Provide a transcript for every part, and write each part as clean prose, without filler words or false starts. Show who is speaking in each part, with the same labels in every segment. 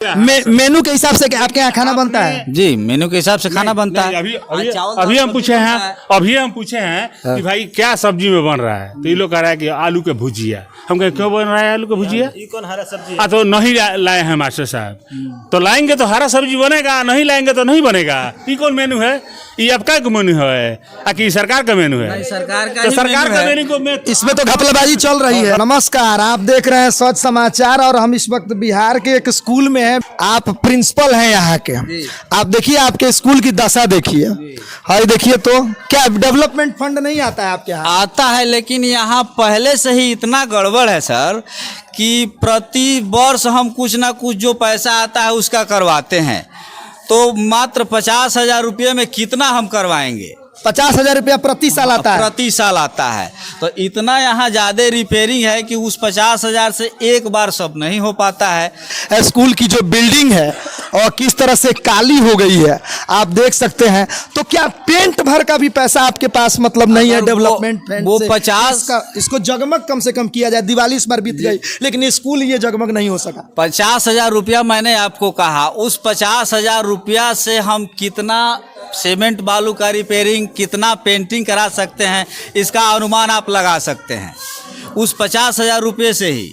Speaker 1: मेनू के हिसाब से आपके यहाँ खाना बनता है?
Speaker 2: जी, मेनू के हिसाब से खाना बनता है।
Speaker 3: अभी हम पूछे हैं कि भाई क्या सब्जी में बन रहा है, तो ये लोग कह रहा है कि आलू के भुजिया। हम कहे क्यों बन रहा है आलू के भुजिया?
Speaker 4: ये कौन हरा सब्जी
Speaker 3: हाँ तो नहीं लाए हैं मास्टर साहब। तो लाएंगे तो हरा सब्जी बनेगा, नहीं लाएंगे तो नहीं बनेगा। ये कौन मेनू है? ये आपका मेनू है कि सरकार का मेनू है?
Speaker 2: सरकार का
Speaker 3: तो सरकार का मेनू को
Speaker 1: इसमें तो घपलाबाजी चल रही है। नमस्कार, आप देख रहे हैं सच समाचार और हम इस वक्त बिहार के एक स्कूल में हैं। आप प्रिंसिपल हैं यहाँ के। आप देखिए आपके स्कूल की दशा देखिए। हाय देखिए, तो क्या डेवलपमेंट फंड नहीं आता है आपके यहाँ?
Speaker 2: आता है, लेकिन यहाँ पहले से ही इतना गड़बड़ है सर कि प्रति वर्ष हम कुछ ना कुछ जो पैसा आता है उसका करवाते हैं। तो मात्र 50,000 रुपये में कितना हम करवाएंगे?
Speaker 1: 50,000 रुपया प्रति साल आता है?
Speaker 2: प्रति साल आता है। तो इतना यहाँ ज़्यादा रिपेयरिंग है कि उस 50,000 से एक बार सब नहीं हो पाता है।
Speaker 1: स्कूल की जो बिल्डिंग है और किस तरह से काली हो गई है आप देख सकते हैं। तो क्या पेंट भर का भी पैसा आपके पास मतलब नहीं है डेवलपमेंट?
Speaker 2: वो 50
Speaker 1: का इसको जगमग कम से कम किया जाए। दिवाली इस बार बीत गई लेकिन स्कूल ये जगमग नहीं हो सका।
Speaker 2: 50,000 रुपया मैंने आपको कहा, उस 50,000 रुपया से हम कितना सीमेंट बालू का रिपेयरिंग, कितना पेंटिंग करा सकते हैं, इसका अनुमान आप लगा सकते हैं उस 50,000 रुपये से ही।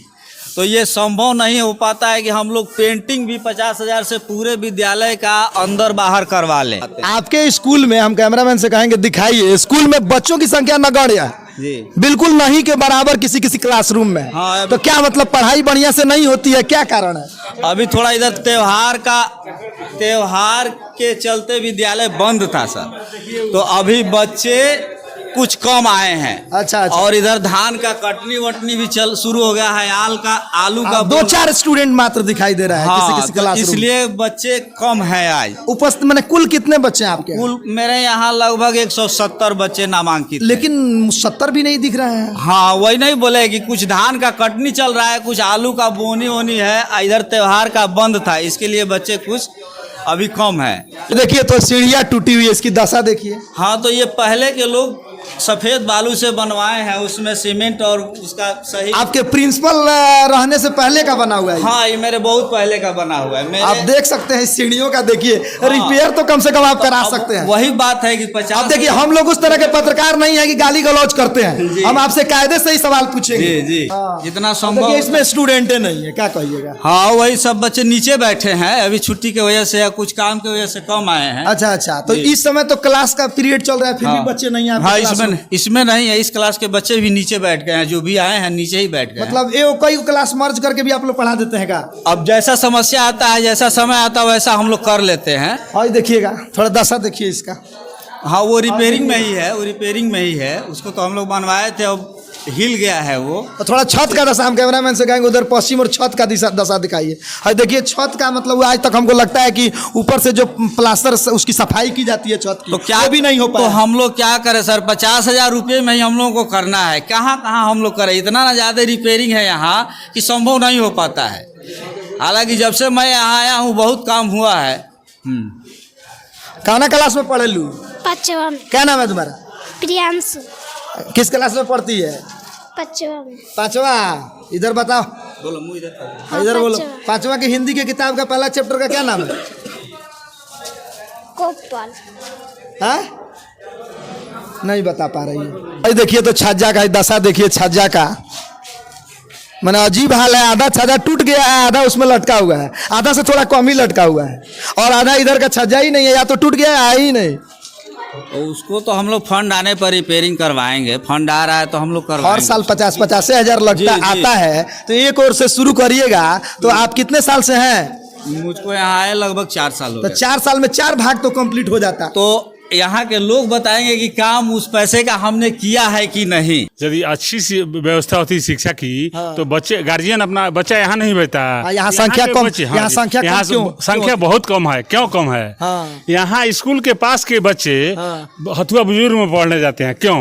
Speaker 2: तो ये संभव नहीं हो पाता है कि हम लोग पेंटिंग भी 50,000 से पूरे विद्यालय का अंदर बाहर करवा लें।
Speaker 1: आपके स्कूल में हम कैमरामैन से कहेंगे दिखाइए, स्कूल में बच्चों की संख्या नगण्य है
Speaker 2: जी,
Speaker 1: बिल्कुल नहीं के बराबर किसी किसी क्लासरूम में।
Speaker 2: हाँ,
Speaker 1: तो क्या मतलब पढ़ाई बढ़िया से नहीं होती है, क्या कारण है?
Speaker 2: अभी थोड़ा इधर त्योहार के चलते विद्यालय बंद था सर, तो अभी बच्चे कुछ कम आए हैं।
Speaker 1: अच्छा।
Speaker 2: और इधर धान का कटनी वटनी भी चल शुरू हो गया है। आलू का
Speaker 1: 2-4 स्टूडेंट मात्र दिखाई दे रहा है
Speaker 2: हाँ,
Speaker 1: किसी
Speaker 2: तो
Speaker 1: क्लासरूम।
Speaker 2: इसलिए बच्चे कम हैं आज।
Speaker 1: उपस्थित मैंने कुल कितने बच्चे हैं आपके?
Speaker 2: कुल मेरे यहाँ लगभग 170 बच्चे नामांकित।
Speaker 1: लेकिन 70 भी नहीं दिख रहे हैं।
Speaker 2: हाँ, वही नहीं बोले कि कुछ धान का कटनी चल रहा है, कुछ आलू का बोनी वोनी है, इधर त्योहार का बंद था, इसके लिए बच्चे कुछ अभी कम है।
Speaker 1: देखिए तो सीढ़ियाँ टूटी हुई है, इसकी दशा देखिए।
Speaker 2: हाँ, तो ये पहले के लोग सफेद बालू से बनवाए हैं, उसमें सीमेंट और उसका सही।
Speaker 1: आपके प्रिंसिपल रहने से पहले का बना हुआ है?
Speaker 2: हाँ, ये मेरे बहुत पहले का बना हुआ है।
Speaker 1: आप देख सकते हैं सीढ़ियों का देखिए। हाँ, रिपेयर तो कम से कम आप करा सकते हैं।
Speaker 2: वही बात है कि 50।
Speaker 1: आप देखिए, हम लोग उस तरह के पत्रकार नहीं है कि गाली गलौज करते हैं। हम आपसे कायदे से ही सवाल पूछेंगे।
Speaker 2: जी, जितना संभव।
Speaker 1: इसमें स्टूडेंट नहीं है, क्या कहिएगा?
Speaker 2: हाँ, वही सब बच्चे नीचे बैठे हैं, अभी छुट्टी की वजह से या कुछ काम की वजह से कम आए हैं।
Speaker 1: अच्छा। तो इस समय तो क्लास का पीरियड चल रहा है, फिर भी बच्चे नहीं आए?
Speaker 2: हाँ, इसमें नहीं है। इस क्लास के बच्चे भी नीचे बैठ गए हैं, जो भी आए हैं नीचे ही बैठ गए।
Speaker 1: मतलब कई क्लास मर्ज करके भी आप लोग पढ़ा देते हैं क्या?
Speaker 2: अब जैसा समस्या आता है, जैसा समय आता है, वैसा हम लोग कर लेते हैं।
Speaker 1: और देखिएगा, थोड़ा दशा देखिए इसका।
Speaker 2: हाँ, वो रिपेयरिंग में ही है, उसको तो हम लोग बनवाए थे, अब हिल गया है वो।
Speaker 1: तो थोड़ा छत का दशा हम कैमरामैन से कहेंगे उधर पश्चिम और छत का दशा दिखाइए। और देखिए छत का मतलब आज तक हमको लगता है कि ऊपर से जो प्लास्टर उसकी सफाई की जाती है छत की,
Speaker 2: तो क्या
Speaker 1: भी नहीं हो पाया।
Speaker 2: तो हम लोग क्या करें सर? 50,000 रुपये में ही हम लोगों को करना है। कहाँ हम लोग करें? इतना ना ज़्यादा रिपेयरिंग है यहाँ कि संभव नहीं हो पाता है। हालांकि जब से मैं यहाँ आया हूँ बहुत काम हुआ है।
Speaker 1: खाना क्लास में पढ़े लू?
Speaker 5: 5वां में।
Speaker 1: क्या नाम है तुम्हारा?
Speaker 5: प्रियांशु।
Speaker 1: किस क्लास में पढ़ती है?
Speaker 5: 5वां में।
Speaker 1: 5वां? इधर बताओ।
Speaker 2: बोलो, मुँह इधर।
Speaker 5: हाँ,
Speaker 1: इधर बोलो।
Speaker 5: 5वां।
Speaker 1: 5वां की हिंदी के किताब का पहला चैप्टर का क्या नाम है?
Speaker 5: कोपल।
Speaker 1: हाँ, नहीं बता पा रही है। देखिए तो छज्जा का दशा देखिए, छज्जा का मैंने अजीब हाल है। आधा छज्जा टूट गया है, आधा उसमें लटका हुआ है, आधा से थोड़ा कम ही लटका हुआ है, और आधा इधर का छज्जा ही नहीं है, या तो टूट गया है ही नहीं।
Speaker 2: तो उसको तो हम लोग फंड आने पर रिपेयरिंग करवाएंगे। फंड आ रहा है तो हम लोग करवाएंगे।
Speaker 1: हर साल 50 हज़ार लगता आता है, तो एक और से शुरू करिएगा। तो आप कितने साल से हैं?
Speaker 2: मुझको यहाँ आए लगभग 4 साल हो
Speaker 1: गए। तो 4 साल में 4 भाग तो कंप्लीट हो जाता।
Speaker 2: तो यहाँ के लोग बताएंगे कि काम उस पैसे का हमने किया है कि नहीं।
Speaker 3: यदि अच्छी सी व्यवस्था होती शिक्षा की, तो बच्चे गार्जियन अपना बच्चा यहाँ नहीं बैठता।
Speaker 1: यहाँ संख्या कम, यहाँ
Speaker 3: संख्या बहुत कम है। क्यों कम है? यहाँ स्कूल के पास के बच्चे हथुआ बुजुर्ग में पढ़ने जाते हैं। क्यों?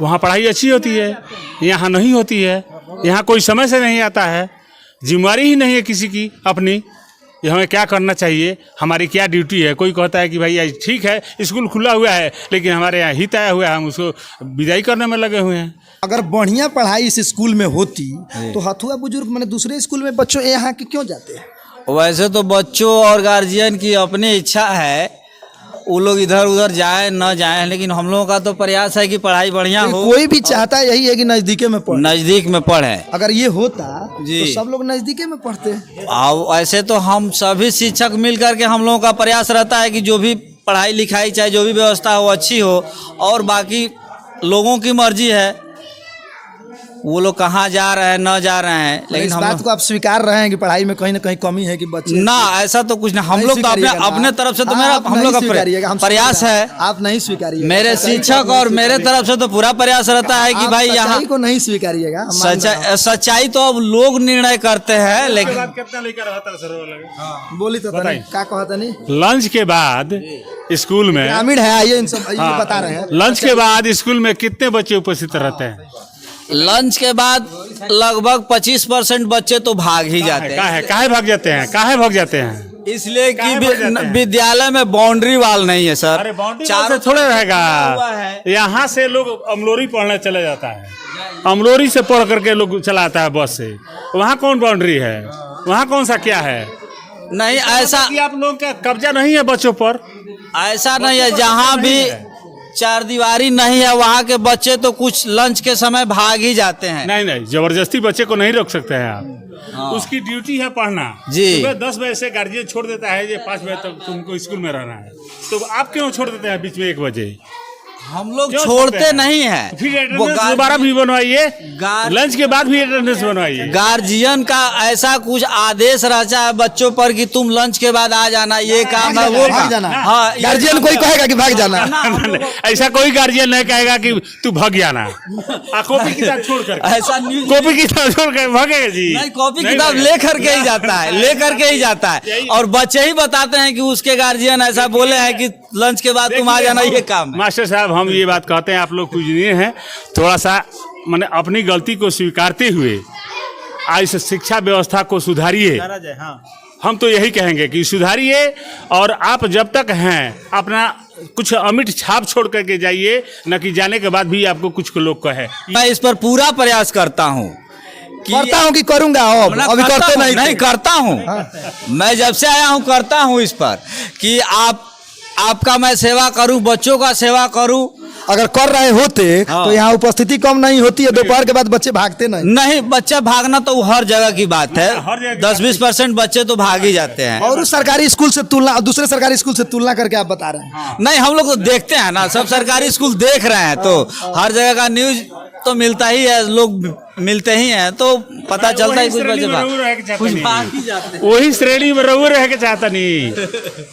Speaker 3: वहाँ पढ़ाई अच्छी होती है, यहाँ नहीं होती है। यहाँ कोई समय से नहीं आता है, जिम्मेवारी ही नहीं है किसी की अपनी। ये हमें क्या करना चाहिए, हमारी क्या ड्यूटी है। कोई कहता है कि भाई ठीक है स्कूल खुला हुआ है, लेकिन हमारे यहाँ हित आया हुआ है, हम उसको विदाई करने में लगे हुए हैं।
Speaker 1: अगर बढ़िया पढ़ाई इस स्कूल में होती तो हथुआ बुजुर्ग मैंने दूसरे स्कूल में बच्चों यहाँ के क्यों जाते हैं?
Speaker 2: वैसे तो बच्चों और गार्जियन की अपनी इच्छा है, वो लोग इधर उधर जाए न जाए, लेकिन हम लोगों का तो प्रयास है कि पढ़ाई बढ़िया हो।
Speaker 1: कोई भी चाहता यही है कि नजदीके में पढ़े।
Speaker 2: नज़दीक में पढ़े।
Speaker 1: अगर ये होता
Speaker 2: जी।
Speaker 1: तो सब लोग नजदीके में पढ़ते।
Speaker 2: और ऐसे तो हम सभी शिक्षक मिल करके हम लोगों का प्रयास रहता है कि जो भी पढ़ाई लिखाई चाहे जो भी व्यवस्था हो अच्छी हो, और बाकी लोगों की मर्जी है वो लोग कहाँ जा रहे हैं न जा रहे हैं,
Speaker 1: लेकिन
Speaker 2: लेकिन
Speaker 1: इस
Speaker 2: हम
Speaker 1: बात को आप स्वीकार रहे हैं कि पढ़ाई में कहीं ना कहीं कमी है कि बच्चे
Speaker 2: ना, ऐसा तो कुछ नहीं। हम
Speaker 1: नहीं
Speaker 2: लोग तो अपने
Speaker 1: स्वीकारिएगा ना।
Speaker 2: अपने तरफ से तो
Speaker 1: हाँ,
Speaker 2: मेरा
Speaker 1: आप
Speaker 2: हम
Speaker 1: नहीं
Speaker 2: लोग का
Speaker 1: स्वीकारिएगा, हम
Speaker 2: प्रयास
Speaker 1: स्वीकार-
Speaker 2: है।
Speaker 1: आप नहीं स्वीकारिएगा।
Speaker 2: मेरे शिक्षक और मेरे तरफ से तो पूरा प्रयास रहता है कि
Speaker 1: आप
Speaker 2: भाई यहाँ
Speaker 1: सच्चाई को नहीं स्वीकारिएगा। हम मान रहे हैं।
Speaker 2: सच्चाई तो अब लोग निर्णय करते हैं, लेकिन
Speaker 3: कितना लेकर रहता है सर?
Speaker 1: बोली तो तनी,
Speaker 3: बताइए।
Speaker 1: का कहता नहीं।
Speaker 3: लंच के बाद स्कूल में,
Speaker 1: ग्रामीण है, आइए इन सब ये बता रहे हैं।
Speaker 3: लंच के बाद स्कूल में कितने बच्चे उपस्थित रहते हैं?
Speaker 2: लंच के बाद लगभग 25% बच्चे तो भाग ही जाते हैं।
Speaker 3: काहे भाग जाते हैं? काहे भाग जाते हैं?
Speaker 2: इसलिए कि
Speaker 3: काहे भाग जाते हैं?
Speaker 2: विद्यालय में बाउंड्री वाल नहीं है सर।
Speaker 3: अरे बाउंड्री
Speaker 2: चारों
Speaker 3: से थोड़े रहेगा।
Speaker 2: हुआ है।
Speaker 3: यहाँ से लोग अमलोरी पढ़ने चले जाता है, अमलोरी से पढ़ करके लोग चलाता है बस से। वहाँ कौन बाउंड्री है? वहाँ कौन सा क्या है?
Speaker 2: नहीं ऐसा,
Speaker 3: कि आप लोग का कब्जा नहीं है बच्चों पर?
Speaker 2: ऐसा नहीं है। जहाँ भी चार दीवारी नहीं है वहाँ के बच्चे तो कुछ लंच के समय भाग ही जाते हैं।
Speaker 3: नहीं नहीं, जबरदस्ती बच्चे को नहीं रोक सकते हैं आप। उसकी ड्यूटी है पढ़ना।
Speaker 2: जी।
Speaker 3: सुबह 10 बजे से गार्जियन छोड़ देता है, ये 5 बजे तक तुमको स्कूल में रहना है, तो आप क्यों छोड़ देते हैं बीच में 1 बजे?
Speaker 2: हम लोग
Speaker 3: क्यों
Speaker 2: छोड़ते नहीं हैं।
Speaker 3: फिर
Speaker 2: वो
Speaker 3: अटेंडेंस दोबारा भी बनवाइए, लंच के बाद भी अटेंडेंस बनवाइए।
Speaker 2: गार्जियन का ऐसा कुछ आदेश रहता है बच्चों पर कि तुम लंच के बाद आ जाना, ये काम है वो
Speaker 1: भाग
Speaker 2: काम।
Speaker 1: जाना।
Speaker 2: हाँ, ये
Speaker 1: गार्जियन
Speaker 2: काम
Speaker 1: कोई
Speaker 2: है।
Speaker 1: कहेगा कि भाग जाना।
Speaker 3: ऐसा कोई गार्जियन नहीं कहेगा कि तू भाग जाना। कॉपी किताब छोड़ कर,
Speaker 2: ऐसा न्यूज
Speaker 3: कॉपी किताब छोड़ कर भागेगा जी?
Speaker 2: नहीं, कॉपी
Speaker 3: नहीं
Speaker 2: किताब
Speaker 3: भागेगा।
Speaker 2: लेकर के ही जाता है, लेकर के ही जाता है।
Speaker 3: यही-
Speaker 2: और बच्चे ही बताते हैं कि उसके गार्जियन ऐसा बोले हैं कि लंच के बाद तुम आ जाना, ये काम है।
Speaker 3: मास्टर साहब, हम ये बात कहते हैं, आप लोग पूजनीय हैं, थोड़ा सा मैंने अपनी गलती को स्वीकारते हुए आज शिक्षा व्यवस्था को सुधारिए। हम तो यही कहेंगे कि सुधारिए, और आप जब तक हैं अपना कुछ अमिट छाप छोड़ करके जाइए, न कि जाने के बाद भी आपको कुछ लोग कहे।
Speaker 2: मैं इस पर पूरा प्रयास करता हूँ
Speaker 1: करता हूँ कि करूंगा। अभी करते नहीं थे।
Speaker 2: करता हूँ। मैं जब से आया हूँ करता हूँ इस पर कि आपका मैं सेवा करूँ, बच्चों का सेवा करूँ।
Speaker 1: अगर कर रहे होते
Speaker 2: हाँ।
Speaker 1: तो यहाँ उपस्थिति कम नहीं होती है। दोपहर के बाद बच्चे भागते नहीं।
Speaker 2: नहीं, बच्चा भागना तो हर जगह की बात है।
Speaker 3: हर जगह की
Speaker 2: 10-20% बच्चे तो भाग ही जाते हैं।
Speaker 1: और उस सरकारी स्कूल से तुलना, दूसरे सरकारी स्कूल से तुलना करके आप बता रहे हैं।
Speaker 2: नहीं, हम लोग तो देखते हैं ना, सब सरकारी स्कूल देख रहे हैं, तो हर जगह का न्यूज तो मिलता ही है, लोग मिलते ही हैं, तो पता चलता है कुछ बच्चे भाग ही जाते हैं।
Speaker 3: वही श्रेणी में रहू रह के चाहता नहीं।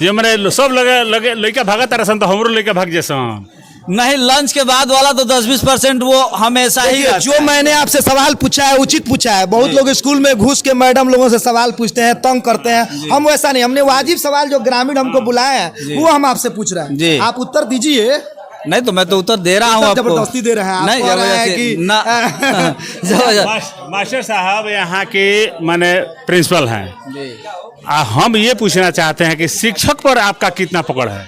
Speaker 3: जो मैंने सब लगे लड़का भागा तरसन तो हमरो लड़का भाग जैसन।
Speaker 2: नहीं, लंच के बाद वाला तो 10-20% वो हमेशा ही
Speaker 1: देखिए,
Speaker 2: रहता
Speaker 1: जो
Speaker 2: है।
Speaker 1: मैंने आपसे सवाल पूछा है उचित पूछा है। बहुत लोग स्कूल में घुस के मैडम लोगों से सवाल पूछते हैं, तंग करते हैं। हम वैसा नहीं, हमने वाजिब सवाल जो ग्रामीण हमको बुलाए हैं वो हम आपसे पूछ रहे
Speaker 2: जी।
Speaker 1: हैं। आप उत्तर दीजिए।
Speaker 2: नहीं तो मैं तो उत्तर दे रहा हूँ आपको।
Speaker 1: जबरदस्ती दे रहे हैं आप।
Speaker 2: नहीं,
Speaker 1: कह रहे हैं
Speaker 2: जबरदस्ती
Speaker 1: कि-
Speaker 2: ना जबरदस्ती।
Speaker 3: मास्टर साहब यहाँ के माने प्रिंसिपल हैं, हम ये पूछना चाहते हैं कि शिक्षक पर आपका कितना पकड़ है?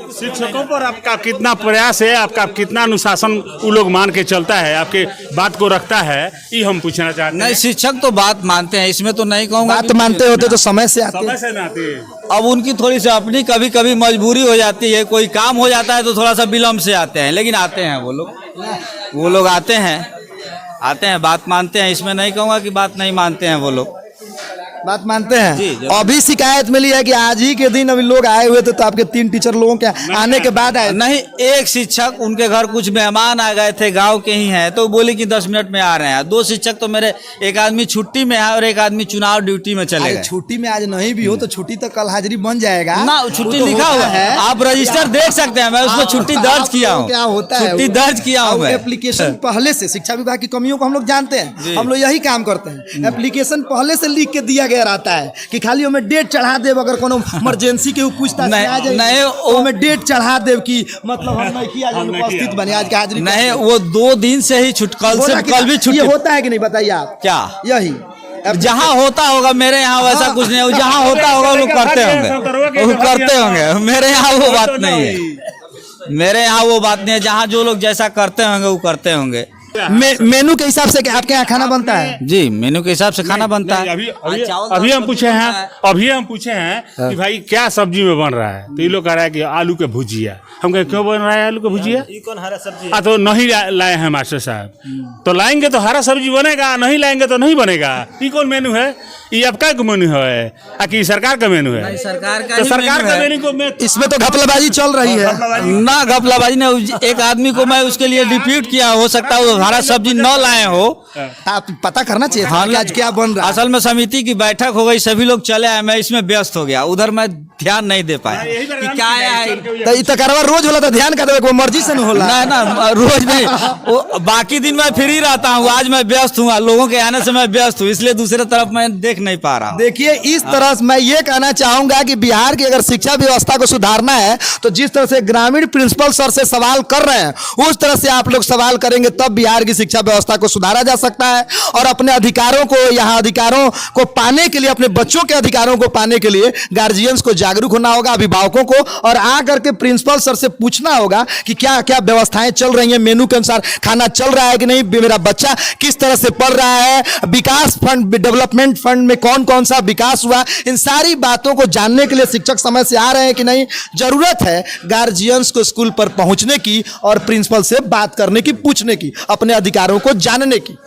Speaker 3: शिक्षकों पर आपका कितना प्रयास है? आपका कितना अनुशासन वो लोग मान के चलता है, आपके बात को रखता है, ये हम पूछना चाहते
Speaker 2: नहीं,
Speaker 3: हैं।
Speaker 2: शिक्षक तो बात मानते हैं, इसमें तो नहीं कहूँगा।
Speaker 1: बात मानते होते तो समय से आते।
Speaker 3: समय से ना आते।
Speaker 2: अब उनकी थोड़ी सी अपनी कभी कभी मजबूरी हो जाती है, कोई काम हो जाता है तो थोड़ा सा विलम्ब से आते हैं, लेकिन आते हैं वो लोग आते हैं, बात मानते हैं। इसमें नहीं कहूँगा कि बात नहीं मानते हैं वो लोग।
Speaker 1: बात मानते हैं।
Speaker 2: जी, जरूर।
Speaker 1: अभी शिकायत मिली है कि आज ही के दिन अभी लोग आए हुए थे तो आपके 3 टीचर लोगों के आने के बाद आए।
Speaker 2: नहीं, एक शिक्षक, उनके घर कुछ मेहमान आ गए थे, गांव के ही हैं, तो बोले कि 10 मिनट में आ रहे हैं। 2 शिक्षक तो मेरे, एक आदमी छुट्टी में है और एक आदमी चुनाव ड्यूटी में चले
Speaker 1: अरे
Speaker 2: गए।
Speaker 1: छुट्टी में आज नहीं भी हो तो छुट्टी तो कल हाजिरी बन जाएगा
Speaker 2: ना,
Speaker 1: वो
Speaker 2: छुट्टी
Speaker 1: तो
Speaker 2: लिखा
Speaker 1: होता
Speaker 2: हुआ है, आप रजिस्टर देख सकते हैं। मैं उसमें छुट्टी दर्ज किया हूँ।
Speaker 1: क्या होता है
Speaker 2: छुट्टी दर्ज किया हूँ मैं।
Speaker 1: एप्लीकेशन पहले से, शिक्षा विभाग की कमियों को हम लोग जानते हैं। हम लोग यही काम करते हैं। एप्लीकेशन पहले से लिख के दिया गया रहता है कि खाली हमें डेट चढ़ा देव, अगर कोनो इमरजेंसी के पूछताछ में आ जाए
Speaker 2: नहीं,
Speaker 1: तो हमें डेट चढ़ा देव कि मतलब हम नहीं किया, आज उपस्थित बने, आज का हाजिरी
Speaker 2: नहीं, वो 2 दिन से ही कल भी छुट्टी।
Speaker 1: ये होता है कि नहीं बताइए आप?
Speaker 2: क्या
Speaker 1: यही
Speaker 2: अब जहाँ होता होगा, मेरे यहाँ वैसा कुछ नहीं है। जहाँ होता होगा वो लोग करते होंगे, वो करते होंगे। मेरे यहाँ वो बात नहीं है, मेरे यहाँ वो बात नहीं है। जहाँ जो लोग जैसा करते होंगे वो करते होंगे।
Speaker 1: मेनू के हिसाब से आपके यहाँ खाना बनता है?
Speaker 2: जी, मेनू के हिसाब से खाना बनता है।
Speaker 3: अभी हम पूछे हैं कि भाई क्या सब्जी में बन रहा है, तो ये लोग कह रहा है कि आलू के भुजिया। हम कहे क्यों बन रहा है आलू के भुजिया?
Speaker 4: कौन हरा सब्जी?
Speaker 3: तो नहीं लाए हैं मास्टर साहब। तो लाएंगे तो हरा सब्जी बनेगा, नहीं लाएंगे तो नहीं बनेगा। ये कौन मेनू है? ये आपका मेनू है कि सरकार का मेनू है?
Speaker 2: सरकार का
Speaker 3: तो सरकार का मेनू को
Speaker 1: इसमें तो घपलाबाजी चल रही है
Speaker 2: ना। घपलाबाजी ने एक आदमी को मैं उसके लिए डिप्यूट किया, हो सकता है वो हरा सब्जी न लाए हो।
Speaker 1: आप पता करना चाहिए
Speaker 2: हाँ,
Speaker 1: कि आज क्या बन रहा है।
Speaker 2: असल में समिति की बैठक हो गई, सभी लोग चले आए, मैं इसमें व्यस्त हो गया, उधर मैं ध्यान नहीं दे पाया कि क्या है।
Speaker 1: तो ई तकरवा रोज होला तो ध्यान का देवे वो मर्जी से नहीं होला
Speaker 2: ना रोज नहीं, वो बाकी दिन मैं फ्री रहता हूँ, आज मैं व्यस्त हूँ, लोगों के आने से मैं व्यस्त हूँ, इसलिए दूसरे तरफ मैं देख नहीं पा रहा हूँ।
Speaker 1: देखिए इस तरह से मैं ये कहना चाहूंगा कि बिहार की अगर शिक्षा व्यवस्था को सुधारना है तो जिस तरह से ग्रामीण प्रिंसिपल सर से सवाल कर रहे हैं उस तरह से आप लोग सवाल करेंगे तब बिहार की शिक्षा व्यवस्था को सुधारा जा सकता है। और अपने अधिकारों को, यहाँ अधिकारों को पाने के लिए, अपने बच्चों के अधिकारों को पाने के लिए गार्जियंस को जागरूक होना होगा, अभिभावकों को, और आकर के प्रिंसिपल सर से पूछना होगा कि क्या क्या व्यवस्थाएं चल रही हैं, मेनू के अनुसार खाना चल रहा है कि नहीं, मेरा बच्चा किस तरह से पढ़ रहा है, विकास फंड, डेवलपमेंट फंड में कौन कौन सा विकास हुआ, इन सारी बातों को जानने के लिए शिक्षक समय से आ रहे हैं कि नहीं। जरूरत है गार्जियंस को स्कूल पर पहुंचने की और प्रिंसिपल से बात करने की, पूछने की, अपने अधिकारों को जानने की।